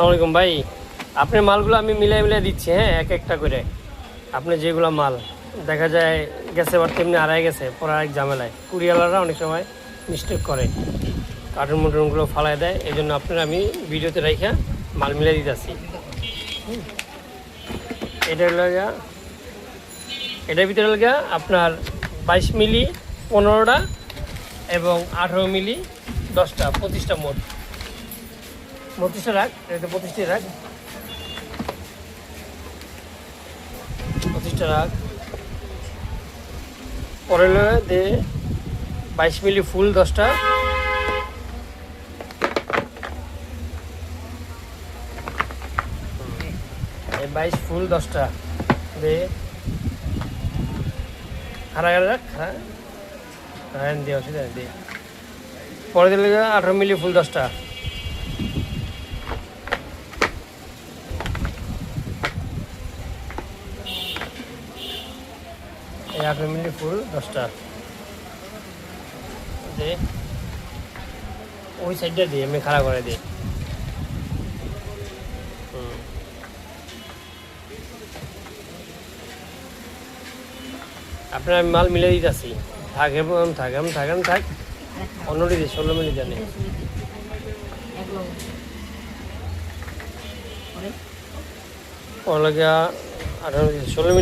আসসালামু আলাইকুম ভাই, আপনার মালগুলো আমি মিলাই মিলাই দিচ্ছি। হ্যাঁ, এক একটা করে আপনি যেগুলো মাল দেখা যায় গেছে আবার তেমনি আড়াই গেছে, পরে আরেক ঝামেলায় কুরিয়ালাররা অনেক সময় মিস্টেক করে, কার্টুন মুটুনগুলো ফালাই দেয়। এই জন্য আপনার আমি ভিডিওতে রেখে মাল মিলাই দিতেছি। এটা হলো গিয়া, এটার ভিতরে হলো গিয়া আপনার 22 মিলি 15টা এবং 18 মিলি 10টা, 25টা মোট। 32টা রাখ, এটা 25টা রাখ, 25টা রাখ। পরে দে 22 মিলি ফুল 10টা, এই 22 ফুল 10টা দে। খারা রাখ, হ্যাঁ হ্যাঁ দিয়ে অসুবিধা দে। পরে দিলে 18 মিলি ফুল 10টা, এই 18 মিলি ফুল 10টা দে। ওই সাইডটা দিয়ে আমি খাড়া করে দিই। আপনার আমি মাল মিলে দিতেছি। থাক এবং থাক, এমন থাক, এমন থাক। অন্যটি দিয়ে 16 মিনিট জানি ওর লাগে 18 16 মিনিট।